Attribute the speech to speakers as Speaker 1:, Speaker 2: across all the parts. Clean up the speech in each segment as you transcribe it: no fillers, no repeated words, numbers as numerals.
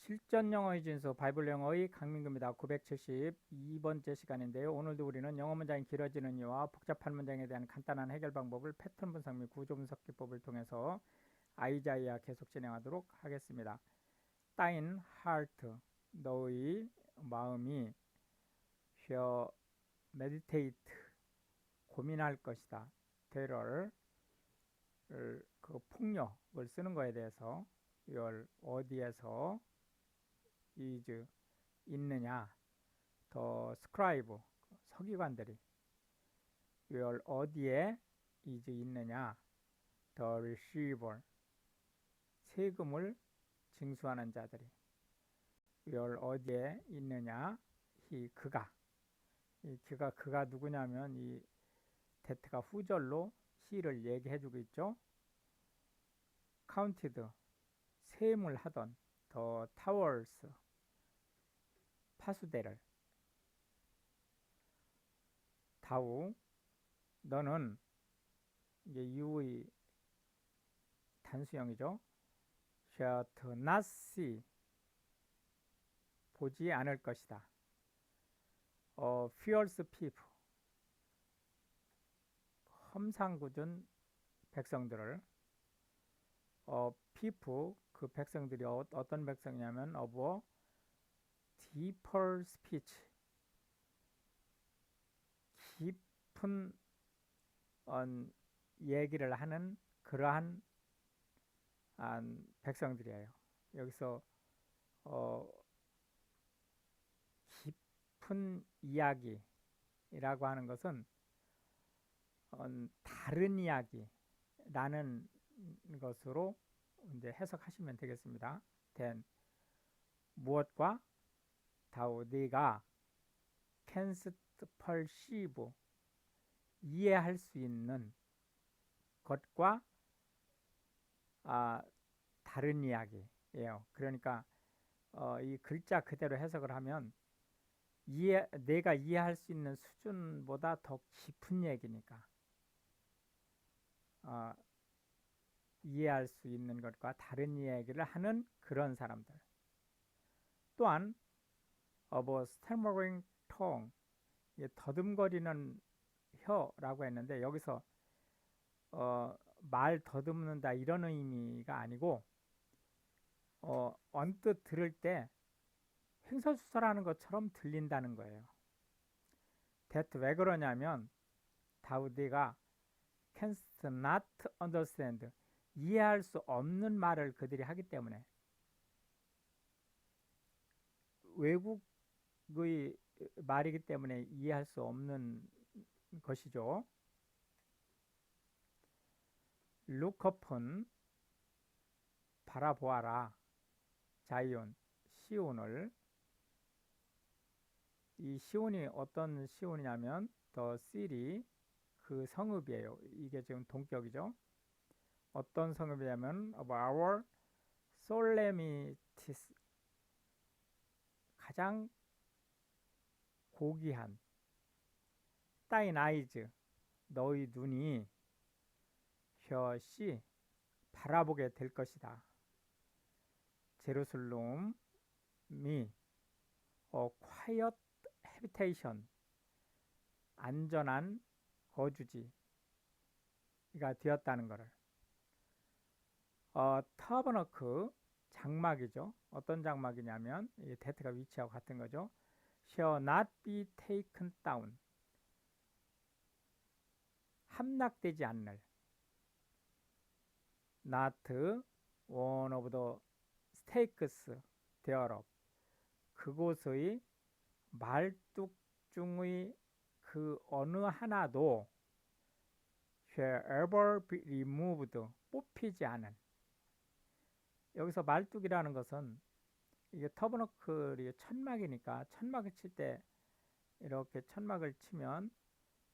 Speaker 1: 실전 영어의 진수 바이블 영어의 강민구입니다. 972번째 시간인데요. 오늘도 우리는 영어 문장이 길어지는 이유와 복잡한 문장에 대한 간단한 해결 방법을 패턴 분석 및 구조 분석 기법을 통해서 아이자이아 계속 진행하도록 하겠습니다. Thine heart, 너의 마음이 shall meditate, 고민할 것이다. terror, 그 폭력을 쓰는 거에 대해서 your 어디에서 is 있느냐, 더 스크라이브 서기관들이 your 어디에 is 있느냐, 더 receiver 세금을 징수하는 자들이 your 어디에 있느냐, 이 그가 그가 누구냐면 이 that가 후절로 he를 얘기해주고 있죠. counted 셈을 하던 더 towers 파수대를 다우 너는 이게 you의 단수형이죠. shall not see 보지 않을 것이다. fierce people 험상궂은 백성들을 people 그 백성들이 어떤 백성이냐면 of a deeper speech 깊은 얘기를 하는 그러한 백성들이에요. 여기서 깊은 이야기라고 하는 것은 다른 이야기라는 것으로 이제 해석하시면 되겠습니다. then 무엇과 다우 네가 canst perceive 이해할 수 있는 것과 다른 이야기예요. 그러니까 이 글자 그대로 해석을 하면 내가 이해할 수 있는 수준보다 더 깊은 얘기니까 이해할 수 있는 것과 다른 이야기를 하는 그런 사람들. 또한 of a stammering tongue 더듬거리는 혀라고 했는데 여기서 말 더듬는다 이런 의미가 아니고 언뜻 들을 때 횡설수설하는 것처럼 들린다는 거예요. that 왜 그러냐면 다우디가 canst not understand 이해할 수 없는 말을 그들이 하기 때문에 외국의 말이기 때문에 이해할 수 없는 것이죠. look up은 바라보아라. 자이온 시온을 이 시온이 어떤 시온이냐면 더 city 그 성읍이에요. 이게 지금 동격이죠. 어떤 성읍이냐면 of our solemnities 가장 고귀한 thine eyes 너희 눈이 shall see 바라보게 될 것이다. 제루살렘이 quiet habitation 안전한 거주지가 되었다는 것을 터버너크 장막이죠. 어떤 장막이냐면 이 that가 위치하고 같은 거죠. shall not be taken down 함락되지 않을 not one of the stakes thereof 그곳의 말뚝 중의 그 어느 하나도 shall ever be removed 뽑히지 않은 여기서 말뚝이라는 것은 이게 터버너클이 천막이니까 천막을 칠 때 이렇게 천막을 치면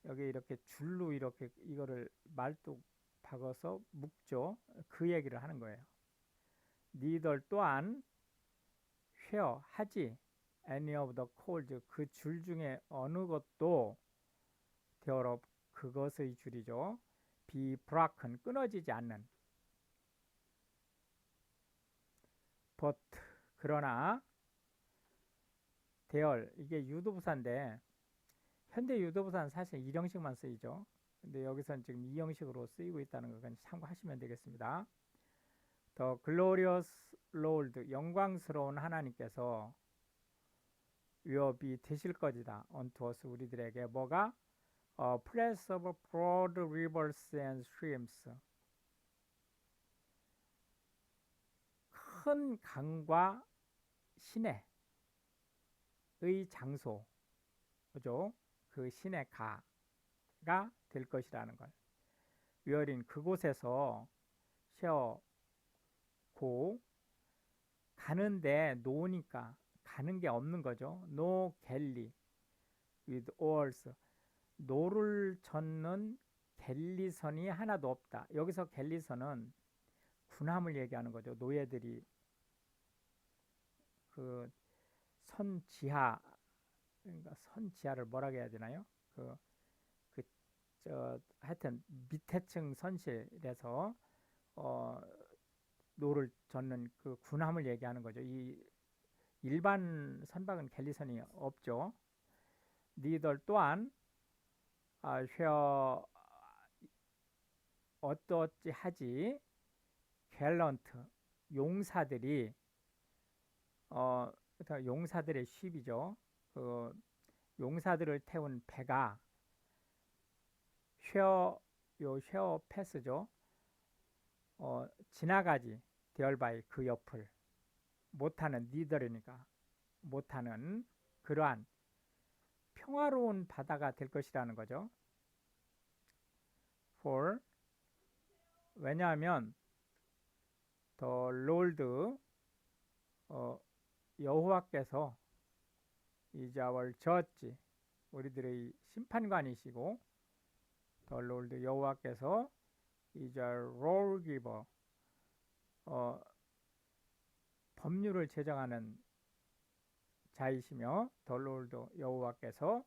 Speaker 1: 여기 이렇게 줄로 이렇게 이거를 말뚝 박아서 묶죠. 그 얘기를 하는 거예요. 니들 또한 share 하지 any of the cords 그 줄 중에 어느 것도 thereof 그것의 줄이죠. be broken 끊어지지 않는 but 그러나 대열 이게 유도부사인데 현대 유도부사는 사실 1형식만 쓰이죠. 근데 여기서는 지금 2형식으로 쓰이고 있다는 걸 참고하시면 되겠습니다. The glorious Lord, 영광스러운 하나님께서 위협이 되실 것이다. unto us, 우리들에게 뭐가? A place of broad rivers and streams. 큰 강과 시내의 장소, 그죠? 그 시내가가 될 것이라는 걸. 위어린 그곳에서 쉬어고 가는데 노니까 가는 게 없는 거죠. No galley with oars. 노를 젓는 갤리선이 하나도 없다. 여기서 갤리선은 군함을 얘기하는 거죠. 노예들이 그 선 지하, 그러니까 선 지하를 뭐라고 해야 되나요? 하여튼 밑에 층 선실에서 노를 젓는 그 군함을 얘기하는 거죠. 이 일반 선박은 갤리선이 없죠. 니들 또한 쉐어 어떠어찌 하지 갤런트 용사들이 용사들의 쉽이죠. 그 용사들을 태운 배가 쉐어 패스죠. 지나가지 디얼바이 그 옆을 못하는 니들이니까 못하는 그러한 평화로운 바다가 될 것이라는 거죠. For 왜냐하면 더 롤드 여호와께서 is our judge 우리들의 심판관이시고 더 롤드 여호와께서 is our lawgiver 법률을 제정하는 자이시며 더 롤드 여호와께서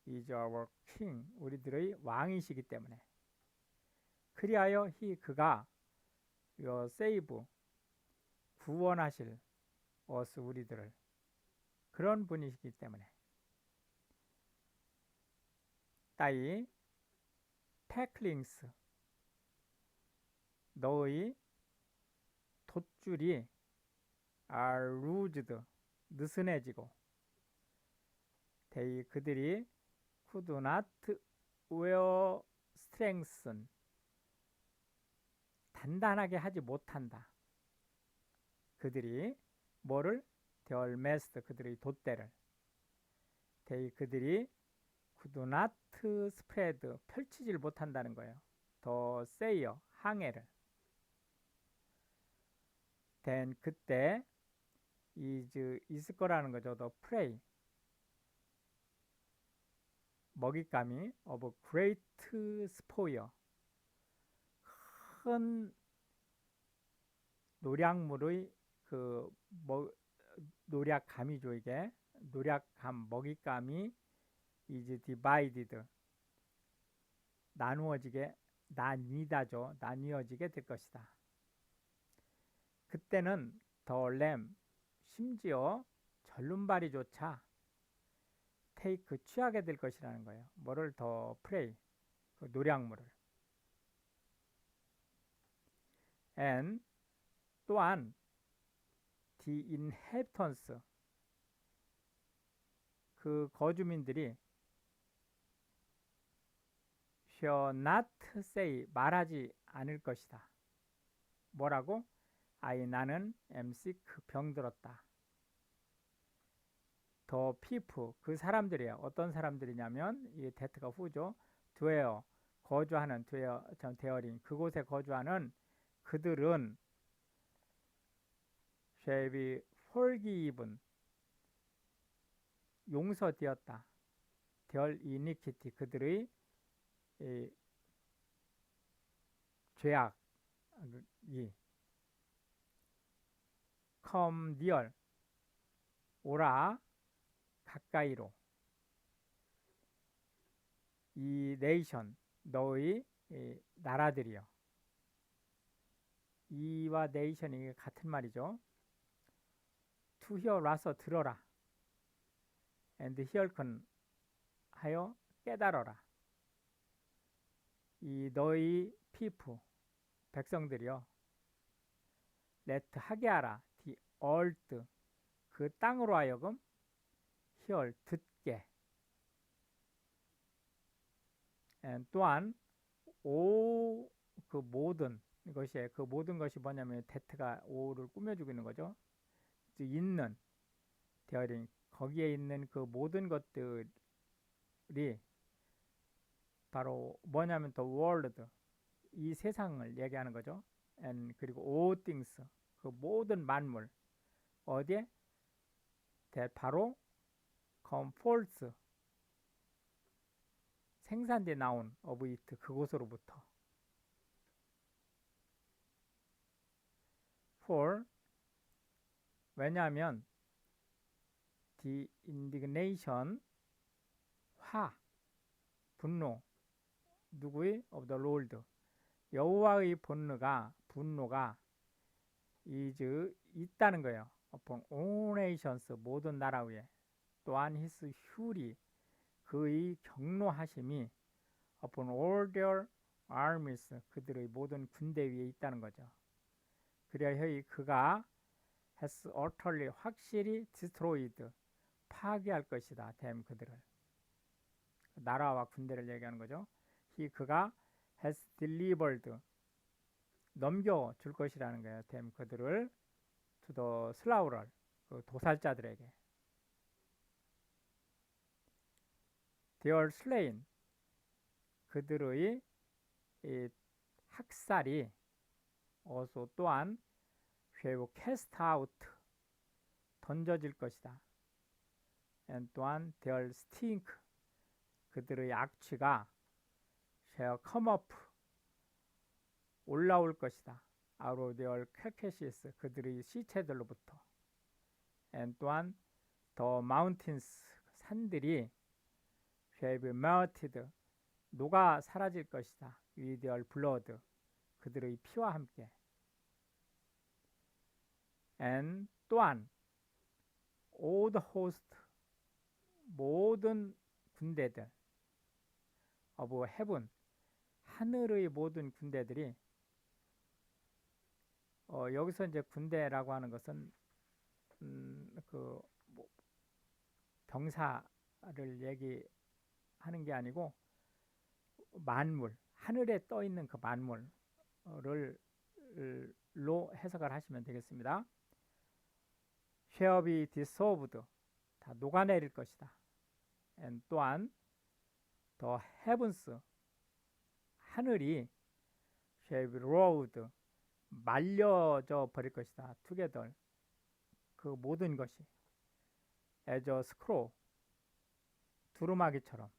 Speaker 1: is our king 우리들의 왕이시기 때문에 그리하여 그가 save 구원하실 us 우리들을 그런 분이시기 때문에 따이 태클링스 너의 돛줄이 are loosed 느슨해지고 they 그들이 could not wear strengthen 단단하게 하지 못한다. 그들이 뭐를? their mast 그들의 돛대를 they 그들이 could not spread 펼치질 못한다는 거예요. 더 sail 항해를 then 그때 있을 거라는 거죠. 더 prey 먹잇감이 of great spoil 큰 노략물의 노략감이죠. 이게 노략감 먹잇감이 is divided 나뉘어지게 될 것이다. 그때는 더 램 심지어 절름발이조차 테이크 취하게 될 것이라는 거예요. 뭐를 더 프레이 그 노략물을 and 또한 the inhabitants 그 거주민들이 shall not say 말하지 않을 것이다. 뭐라고? 나는 am sick 병들었다. 더 피프 그 사람들이에요. 어떤 사람들이냐면 이 데트가 후죠. dwell 거주하는 데어링 그곳에 거주하는 그들은 shall be forgiven 용서되었다. their iniquity 그들의 죄악이 come near 오라 가까이로 이 네이션 너의 나라들이여 이와 네이션이 같은 말이죠. to hear 와서 들어라. and hearken 하여 깨달아라. 이 너희 피프 백성들이여 let 하게 하라. the earth 그 땅으로 하여금 hear 듣게. and 또한 오 그 모든 것이 그 모든 것이 뭐냐면 that가 오를 꾸며주고 있는 거죠. 있는 therein 거기에 있는 그 모든 것들이 바로 뭐냐면 the world 이 세상을 얘기하는 거죠. and 그리고 all things 그 모든 만물 어디에 that 바로 come forth 생산돼 나온 of it 그곳으로부터. for 왜냐하면 the indignation 화 분노 누구의 of the Lord 여호와의 분노가 is 있다는 거예요. upon all nations 모든 나라 위에. 또한 his fury 그의 경노하심이 upon all their armies 그들의 모든 군대 위에 있다는 거죠. 그리하여 그가 has utterly 확실히 destroyed 파괴할 것이다. them 그들을 나라와 군대를 얘기하는 거죠. 그가 has delivered 넘겨줄 것이라는 거예요. them 그들을 to the slaughterer 그 도살자들에게. their slain 그들의 이 학살이 also 또한 shall cast out 던져질 것이다. and 또한 their stink 그들의 악취가 shall come up 올라올 것이다. out of their carcasses 그들의 시체들로부터. and 또한 the mountains 산들이 shall be melted 녹아 사라질 것이다. with their blood 그들의 피와 함께. and 또한 all the host 모든 군대들 of heaven 하늘의 모든 군대들이 여기서 이제 군대라고 하는 것은 뭐 병사를 얘기하는 게 아니고 만물 하늘에 떠 있는 그 만물을 로 해석을 하시면 되겠습니다. shall be dissolved 다 녹아내릴 것이다. and 또한 the heavens 하늘이 shall be rolled 말려져 버릴 것이다. together 그 모든 것이 as a scroll 두루마기처럼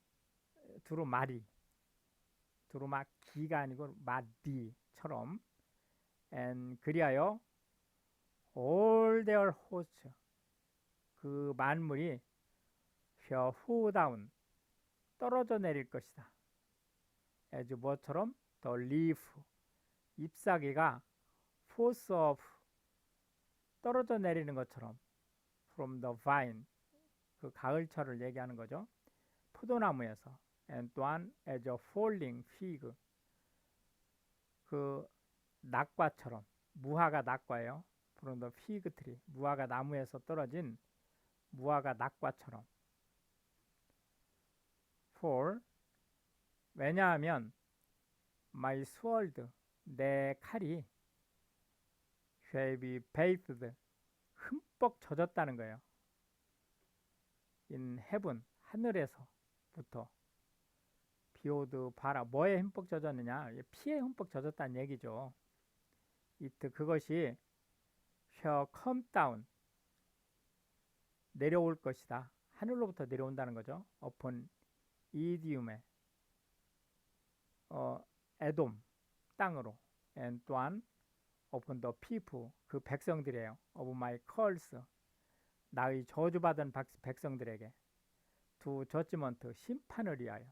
Speaker 1: 두루마기가 아니고 마디처럼 and 그리하여 all their hosts 그 만물이 shall fall down 떨어져 내릴 것이다. as 뭐처럼 the leaf 잎사귀가 falls off 떨어져 내리는 것처럼 from the vine 그 가을철을 얘기하는 거죠. 포도나무에서. and 또한 as a falling fig 그 낙과처럼 무화과 낙과예요. from the fig tree 무화과 나무에서 떨어진 무화과 낙과처럼. for 왜냐하면 my sword 내 칼이 shall be bathed 흠뻑 젖었다는 거예요. in heaven 하늘에서부터 비오드 바라 뭐에 흠뻑 젖었느냐 피에 흠뻑 젖었다는 얘기죠. it 그것이 shall come down 내려올 것이다. 하늘로부터 내려온다는 거죠. upon 이디움에 에돔 땅으로 and 또한 upon the people 그 백성들이에요. of my curse 나의 저주받은 백성들에게 to judgment 심판을 위하여.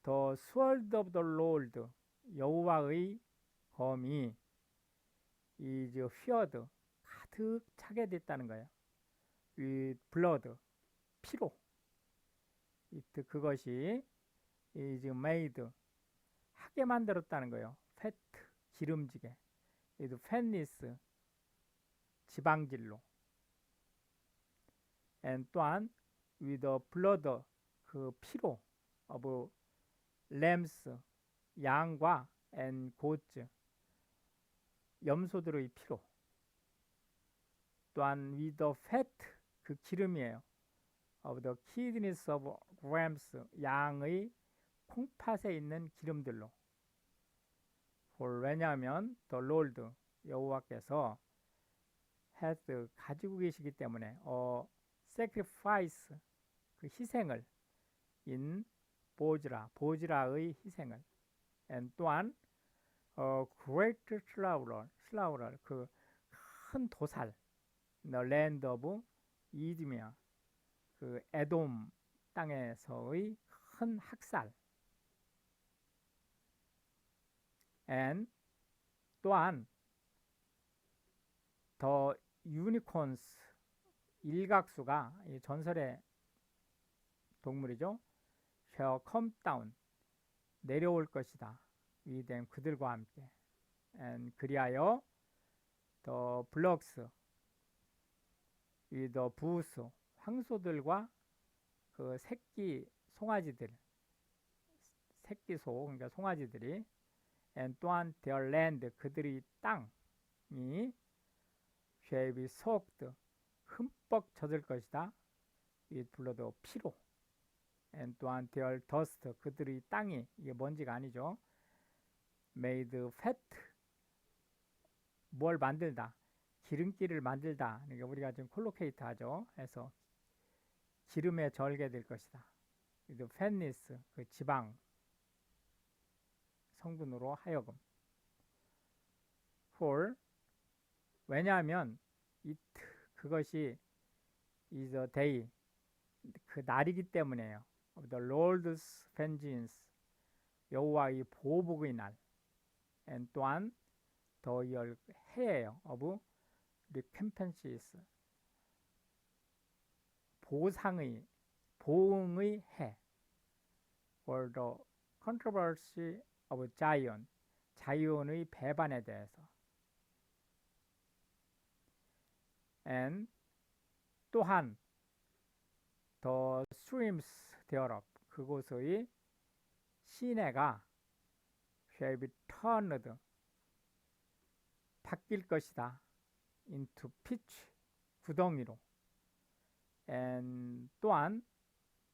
Speaker 1: The sword of the Lord 여호와의 검이 is filled 가득 차게 됐다는 거예요. with blood 피로. it 그것이 is made 하게 만들었다는 거예요. fat 기름지게. it fatness 지방질로. and 또한 with the blood 그 피로 of lambs 양과 and goats 염소들의 피로. 또한 with the fat 그 기름이에요. of the kidneys of rams 양의 콩팥에 있는 기름들로. for 왜냐하면 the Lord 여호와께서 has 가지고 계시기 때문에 sacrifice 그 희생을 in 보즈라의 희생을 and 또한 great slaughter 그 큰 도살 the land of 이드미아 그 에돔 땅에서의 큰 학살 and 또한 the unicorns 일각수가 이 전설의 동물이죠. shall come down 내려올 것이다. with them 그들과 함께 and 그리하여 the flocks with the bulls 황소들과 그 새끼 송아지들 새끼 소 그러니까 송아지들이 and 또한 their land 그들의 땅이 shall be soaked 흠뻑 젖을 것이다. with blood 피로 and 또한 their dust 그들의 땅이 이게 먼지가 아니죠. made fat 뭘 만들다 기름기를 만들다 그러니까 우리가 지금 콜로케이트 하죠. 해서 기름에 절게 될 것이다. with fatness 그 지방 성분으로 하여금 for 왜냐하면 it 그것이 is a day 그 날이기 때문에요. of the Lord's vengeance 여호와의 보복의 날 and 또한 더 해예요. of recompenses 보응의 해 for the controversy of Zion 자이온의 배반에 대해서 and 또한 the streams thereof 그곳의 시내가 shall be turned 바뀔 것이다. into pitch 구덩이로 and 또한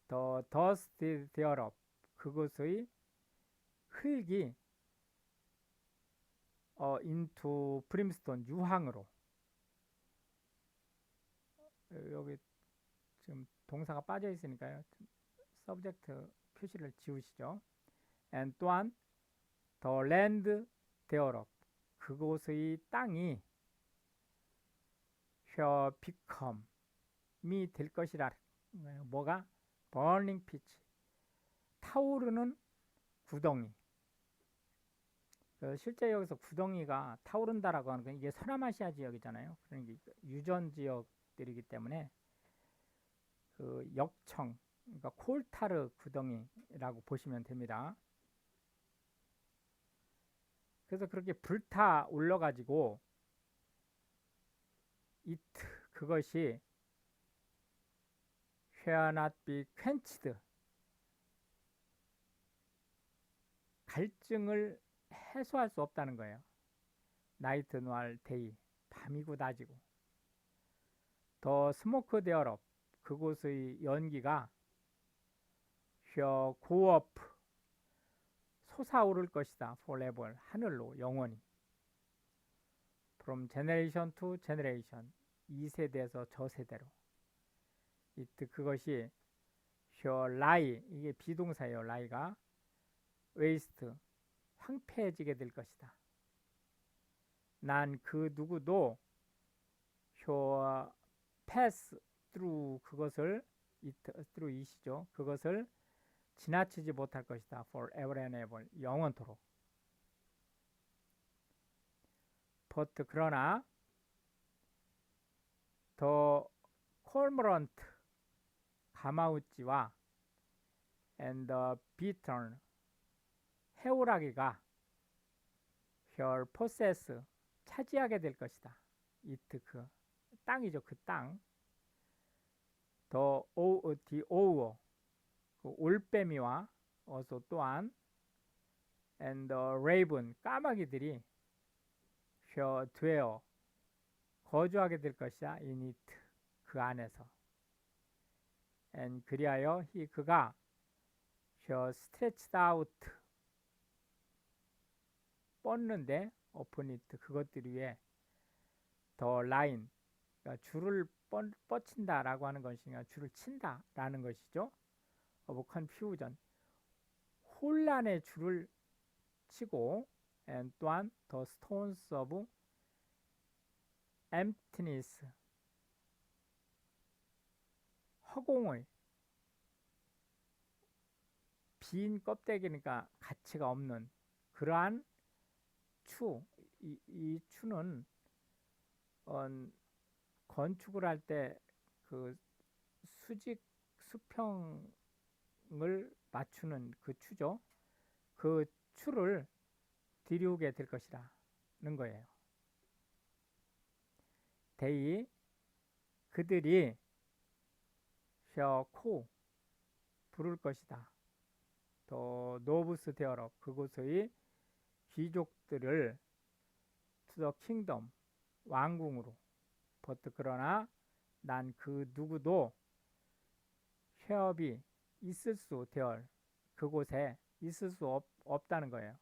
Speaker 1: the dust thereof 그곳의 흙이 into brimstone 유황으로 여기 지금 동사가 빠져 있으니까요. subject 표시를 지우시죠. and 또한 the land thereof 그곳의 땅이 shall become 미 될 것이라 뭐가 burning pitch 타오르는 구덩이 실제 여기서 구덩이가 타오른다라고 하는 건 이게 서남아시아 지역이잖아요. 그러니까 유전 지역들이기 때문에 그 역청 그러니까 콜타르 구덩이라고 보시면 됩니다. 그래서 그렇게 불타 올라가지고 it 그것이 shall not be quenched 갈증을 해소할 수 없다는 거예요. 나이트 노알 데이 밤이고 낮이고 더 스모크 thereof 그곳의 연기가 shall go up 솟아오를 것이다. forever 하늘로 영원히 from generation to generation 이 세대에서 저 세대로 it 그것이 shall lie 이게 비동사예요. lie가 waste 황폐해지게 될 것이다. 난 그 누구도 shall pass through 그것을 through 이시죠. 그것을 지나치지 못할 것이다. forever and ever 영원토록 but 그러나 the cormorant 가마우치와 and the bittern 해오라기가 her possess 차지하게 될 것이다. it 그 땅이죠. 그 땅. the owl 그 올빼미와 어서 또한 and the raven 까마귀들이 shall dwell 거주하게 될 것이야. in it 그 안에서. and 그리하여 그가 shall stretched out 뻗는데 upon it 그것들 위에 the line 그러니까 줄을 뻗친다 라고 하는 것이니까 줄을 친다 라는 것이죠. of confusion 혼란의 줄을 치고 and 또한 the stones of emptiness 허공의 빈 껍데기니까 가치가 없는 그러한 이 추는 건축을 할 때 그 수직 수평을 맞추는 그 추죠. 그 추를 들이우게 될 것이라는 거예요. 그들이 셔코 부를 것이다. 더 노브스 데어럽 그곳의 귀족들을 to the kingdom 왕궁으로 but 그러나 난 그 누구도 쉐업이 있을 수 되어 그곳에 있을 수 없다는 거예요.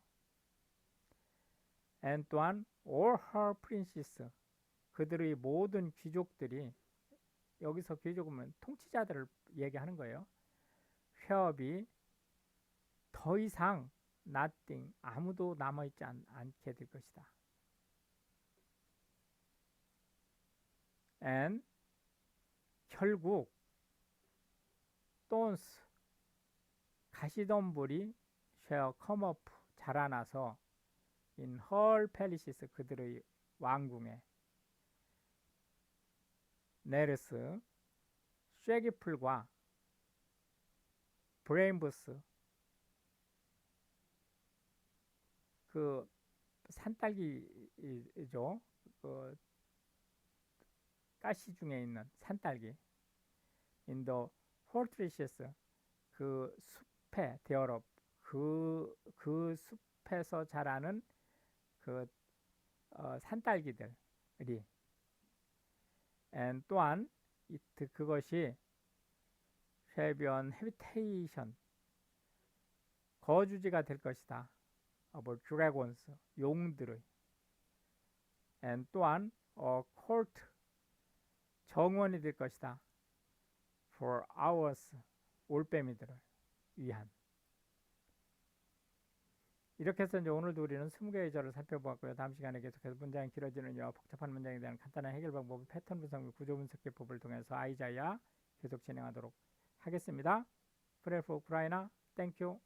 Speaker 1: and 또한 all her princes 그들의 모든 귀족들이 여기서 귀족은 통치자들을 얘기하는 거예요. 쉐업이 더 이상 nothing 아무도 남아있지 않게 될 것이다. and 결국 thorns 가시덤불이 shall come up 자라나서 in her palaces 그들의 왕궁에 네르스 쇠기풀과 브레임부스 그 산딸기죠. 그 가시 중에 있는 산딸기 in the fortresses 그 숲에 develop 그 숲에서 자라는 그 산딸기들이 and 또한 it 그것이 해변 habitation 거주지가 될 것이다. of dragons 용들의 and 또한 court 정원이 될 것이다. for ours 올빼미들을 위한 이렇게 해서 이제 오늘도 우리는 20개의 절을 살펴보았고요. 다음 시간에 계속해서 문장이 길어지는 이와 복잡한 문장에 대한 간단한 해결 방법, 패턴 분석 및 구조 분석 기법을 통해서 아이자야 계속 진행하도록 하겠습니다. Pray for Ukraine. Thank you.